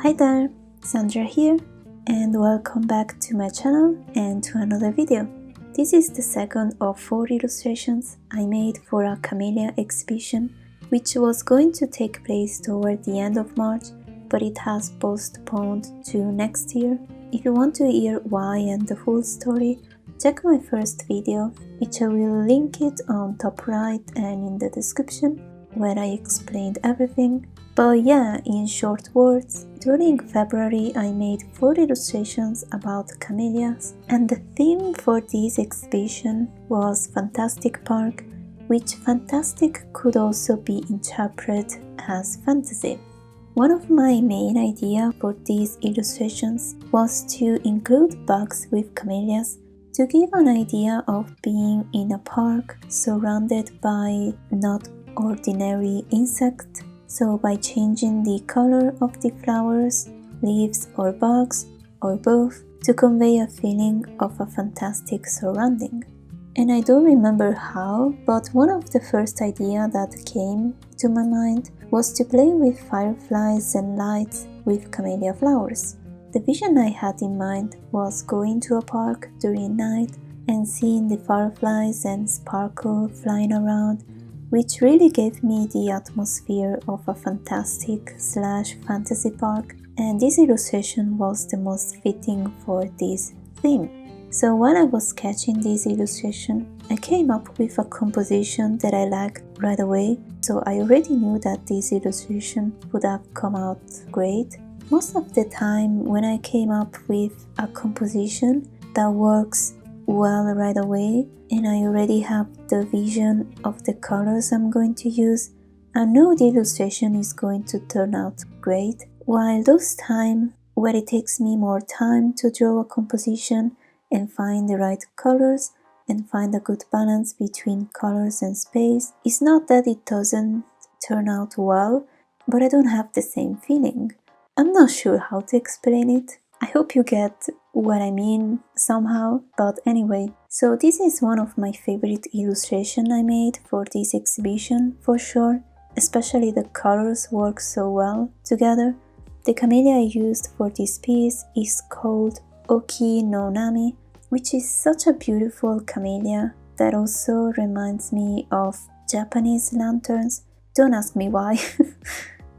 Hi there, Sandra here, and welcome back to my channel and to another video. This is the second of 4 illustrations I made for a Camellia exhibition, which was going to take place toward the end of March, but it has postponed to next year. If you want to hear why and the full story, check my first video, which I will link it on top right and in the description, where I explained everything. But yeah, in short words, during February I made 4 illustrations about camellias, and the theme for this exhibition was Fantastic Park, which fantastic could also be interpreted as fantasy. One of my main ideas for these illustrations was to include bugs with camellias to give an idea of being in a park surrounded by not ordinary insects. So by changing the color of the flowers, leaves or bugs, or both, to convey a feeling of a fantastic surrounding. And I don't remember how, but one of the first ideas that came to my mind was to play with fireflies and lights with camellia flowers. The vision I had in mind was going to a park during night and seeing the fireflies and sparkle flying around, which really gave me the atmosphere of a fantastic/fantasy park, and this illustration was the most fitting for this theme. So while I was sketching this illustration, I came up with a composition that I liked right away, so I already knew that this illustration would have come out great. Most of the time when I came up with a composition that works well right away, and I already have the vision of the colors I'm going to use, I know the illustration is going to turn out great, while those times where it takes me more time to draw a composition and find the right colors and find a good balance between colors and space, it's not that it doesn't turn out well, but I don't have the same feeling. I'm not sure how to explain it. I hope you get what I mean somehow, but anyway, so this is one of my favorite illustrations I made for this exhibition for sure, especially the colors work so well together. The camellia I used for this piece is called Oki no Nami, which is such a beautiful camellia that also reminds me of Japanese lanterns. Don't ask me why.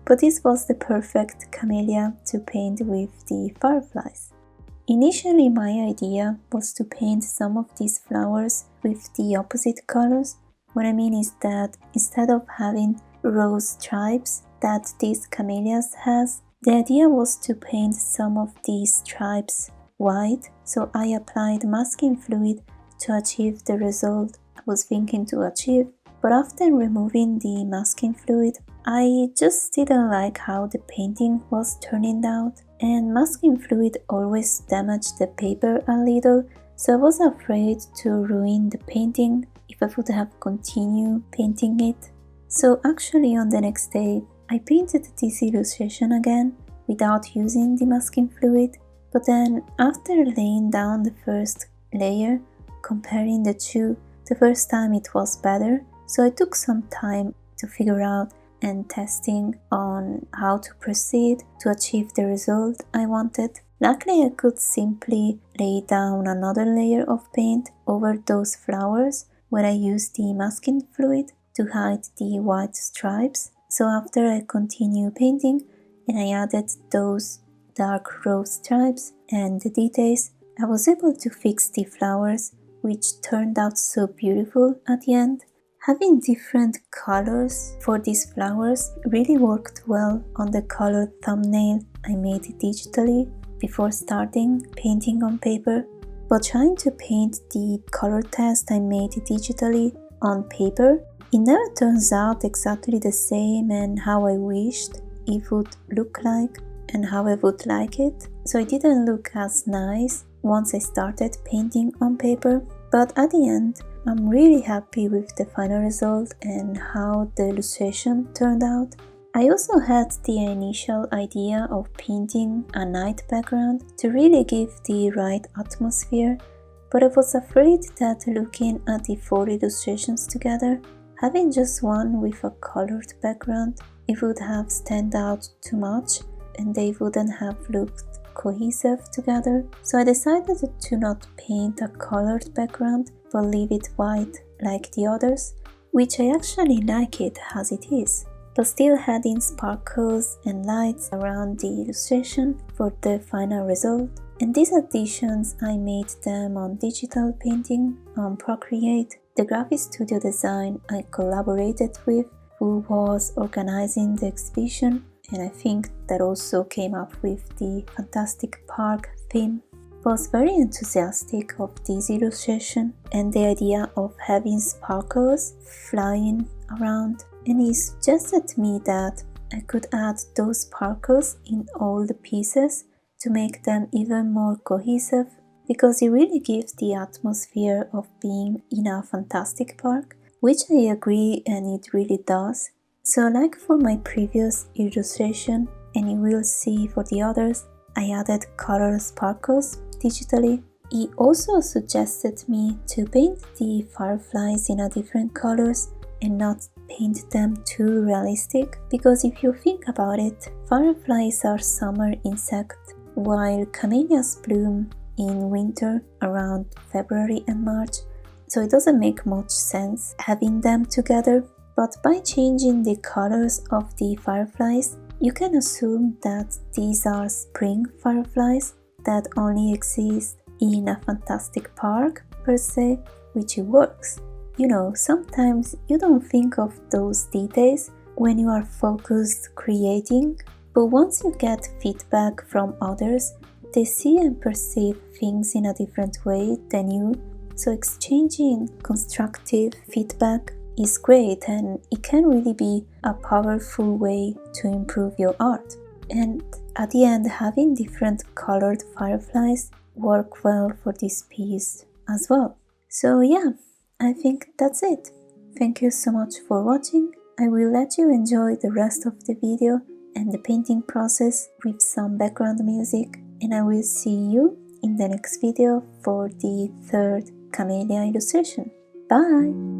But this was the perfect camellia to paint with the fireflies. Initially my idea was to paint some of these flowers with the opposite colors. What I mean is that instead of having rose stripes that these camellias has, the idea was to paint some of these stripes white, so I applied masking fluid to achieve the result I was thinking to achieve. But after removing the masking fluid, I just didn't like how the painting was turning out, and masking fluid always damaged the paper a little, so I was afraid to ruin the painting if I would have continued painting it. So actually on the next day, I painted this illustration again without using the masking fluid, but then after laying down the first layer, comparing the two, the first time it was better, so I took some time to figure out and testing on how to proceed to achieve the result I wanted. Luckily I could simply lay down another layer of paint over those flowers where I used the masking fluid to hide the white stripes. So after I continued painting and I added those dark rose stripes and the details, I was able to fix the flowers, which turned out so beautiful at the end. Having different colors for these flowers really worked well on the colored thumbnail I made digitally before starting painting on paper, but trying to paint the color test I made digitally on paper, it never turns out exactly the same and how I wished it would look like and how I would like it, so it didn't look as nice once I started painting on paper, but at the end, I'm really happy with the final result and how the illustration turned out. I also had the initial idea of painting a night background to really give the right atmosphere, but I was afraid that looking at the 4 illustrations together, having just one with a colored background, it would have stand out too much and they wouldn't have looked cohesive together, so I decided to not paint a colored background but leave it white like the others, which I actually like it as it is, but still adding sparkles and lights around the illustration for the final result. And these additions, I made them on digital painting on Procreate, the graphic studio design I collaborated with, who was organizing the exhibition, and I think that also came up with the Fantastic Park theme. Was very enthusiastic of this illustration and the idea of having sparkles flying around, and he suggested me that I could add those sparkles in all the pieces to make them even more cohesive, because it really gives the atmosphere of being in a fantastic park, which I agree, and it really does. So like for my previous illustration, and you will see for the others, I added color sparkles digitally. He also suggested me to paint the fireflies in a different colors and not paint them too realistic, because if you think about it, fireflies are summer insects, while camellias bloom in winter around February and March, so it doesn't make much sense having them together. But by changing the colors of the fireflies, you can assume that these are spring fireflies that only exist in a fantastic park per se, which it works. You know, sometimes you don't think of those details when you are focused creating, but once you get feedback from others, they see and perceive things in a different way than you, so exchanging constructive feedback is great, and it can really be a powerful way to improve your art. And at the end, having different colored fireflies work well for this piece as well. So yeah, I think that's it. Thank you so much for watching. I will let you enjoy the rest of the video and the painting process with some background music, and I will see you in the next video for the third Camellia illustration. Bye!